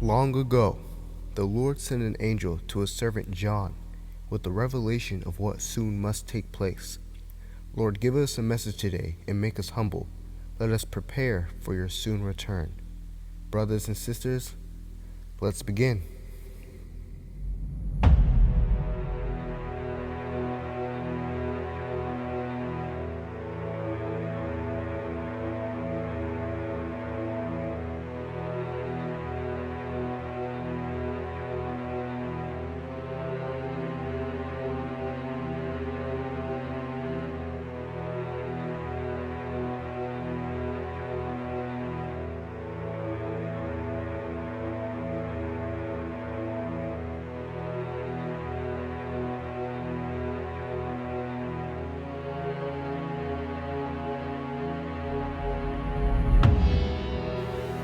Long ago, the Lord sent an angel to his servant John with the revelation of what soon must take place. Lord, give us a message today and make us humble. Let us prepare for your soon return. Brothers and sisters, let's begin.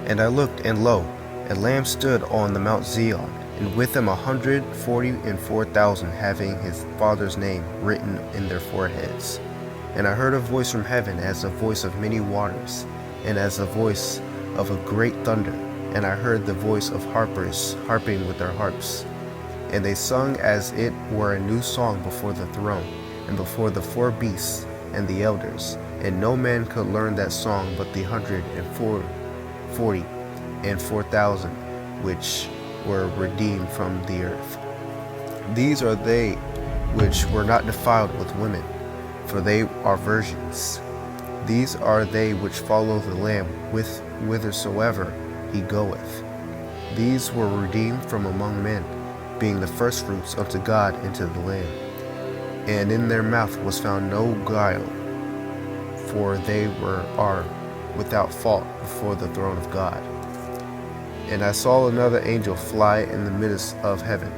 And I looked, and lo, a Lamb stood on the Mount Zion, and with him 144,000, having his Father's name written in their foreheads. And I heard a voice from heaven as the voice of many waters, and as the voice of a great thunder. And I heard the voice of harpers harping with their harps. And they sung as it were a new song before the throne, and before the four beasts and the elders. And no man could learn that song but the 144,000 which were redeemed from the earth. These are they which were not defiled with women, for they are virgins. These are they which follow the Lamb whithersoever he goeth. These were redeemed from among men, being the firstfruits unto God and to the Lamb. And in their mouth was found no guile, for they are without fault before the throne of God. And I saw another angel fly in the midst of heaven,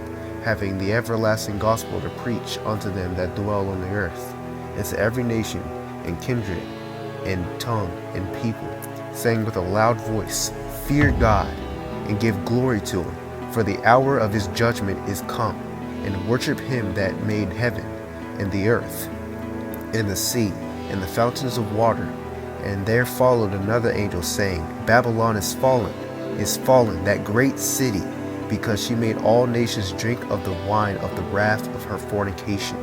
having the everlasting gospel to preach unto them that dwell on the earth, and to every nation, and kindred, and tongue, and people, saying with a loud voice, Fear God, and give glory to him, for the hour of his judgment is come, and worship him that made heaven, and the earth, and the sea, and the fountains of water. And there followed another angel, saying, Babylon is fallen, that great city, because she made all nations drink of the wine of the wrath of her fornication.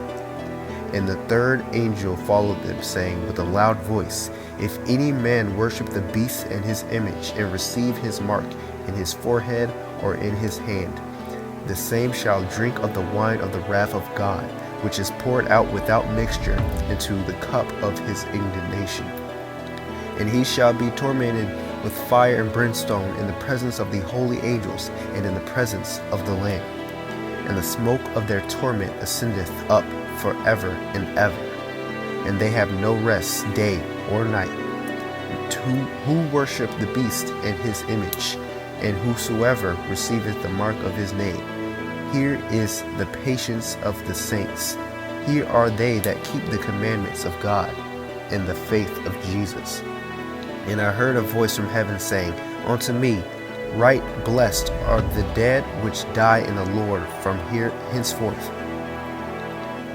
And the third angel followed them, saying with a loud voice, If any man worship the beast and his image, and receive his mark in his forehead or in his hand, the same shall drink of the wine of the wrath of God, which is poured out without mixture into the cup of his indignation. And he shall be tormented with fire and brimstone in the presence of the holy angels and in the presence of the Lamb. And the smoke of their torment ascendeth up forever and ever. And they have no rest day or night, who worship the beast and his image, and whosoever receiveth the mark of his name. Here is the patience of the saints. Here are they that keep the commandments of God and the faith of Jesus. And I heard a voice from heaven saying unto me, Right blessed are the dead which die in the Lord from henceforth.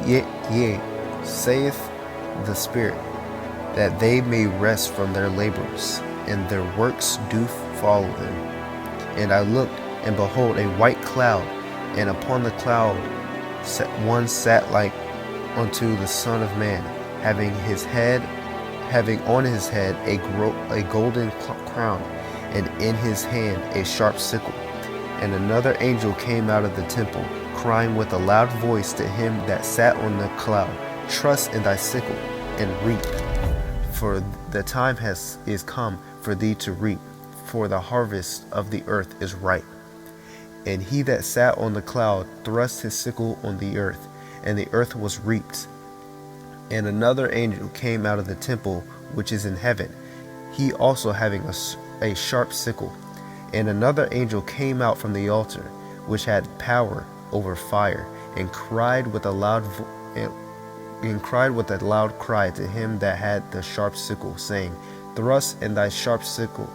Yea, saith the Spirit, that they may rest from their labors, and their works do follow them. And I looked, and behold, a white cloud, and upon the cloud one sat like unto the Son of Man, having on his head a golden crown, and in his hand a sharp sickle. And another angel came out of the temple, crying with a loud voice to him that sat on the cloud, Trust in thy sickle, and reap, for the time is come for thee to reap, for the harvest of the earth is ripe. And he that sat on the cloud thrust his sickle on the earth, and the earth was reaped. And another angel came out of the temple which is in heaven, he also having a sharp sickle. And another angel came out from the altar, which had power over fire, and cried with a loud cry to him that had the sharp sickle, saying, Thrust in thy sharp sickle,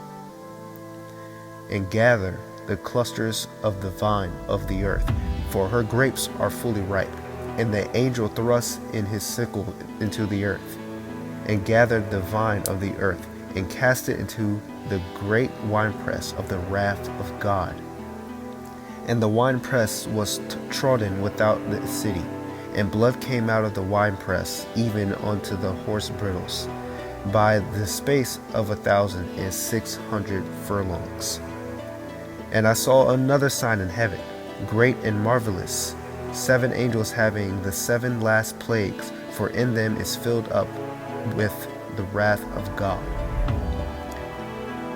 and gather the clusters of the vine of the earth, for her grapes are fully ripe. And the angel thrust in his sickle into the earth, and gathered the vine of the earth, and cast it into the great winepress of the wrath of God. And the winepress was trodden without the city, and blood came out of the winepress, even unto the horse bridles, by the space of 1,600 furlongs. And I saw another sign in heaven, great and marvelous, 7 angels having the 7 last plagues, for in them is filled up with the wrath of God.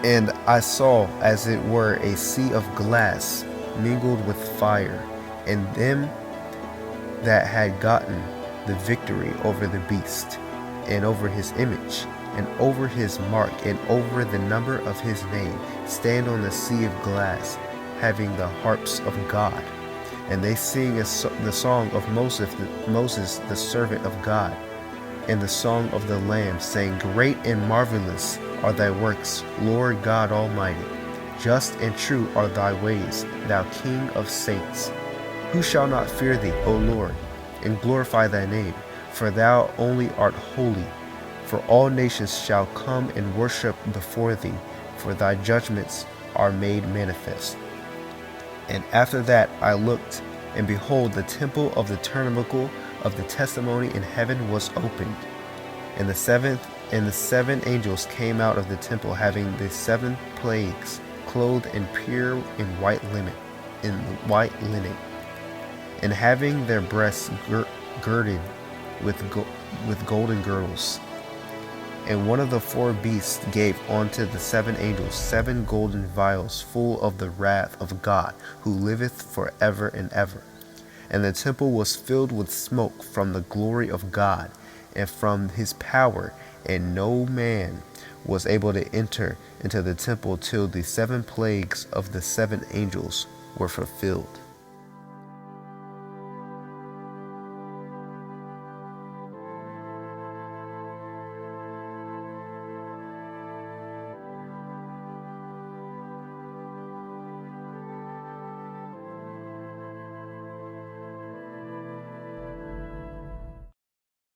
And I saw as it were a sea of glass mingled with fire, and them that had gotten the victory over the beast, and over his image, and over his mark, and over the number of his name, stand on the sea of glass, having the harps of God. And they sing the song of Moses, the servant of God, and the song of the Lamb, saying, Great and marvelous are thy works, Lord God Almighty. Just and true are thy ways, thou King of saints. Who shall not fear thee, O Lord, and glorify thy name? For thou only art holy. For all nations shall come and worship before thee, for thy judgments are made manifest. And after that I looked, and behold, the temple of the tabernacle of the testimony in heaven was opened. And the 7 angels came out of the temple, having the 7 plagues, clothed in pure and white linen, and having their breasts girded with golden girdles. And one of the 4 beasts gave unto the 7 angels 7 golden vials full of the wrath of God, who liveth for ever and ever. And the temple was filled with smoke from the glory of God, and from his power, and no man was able to enter into the temple till the 7 plagues of the 7 angels were fulfilled.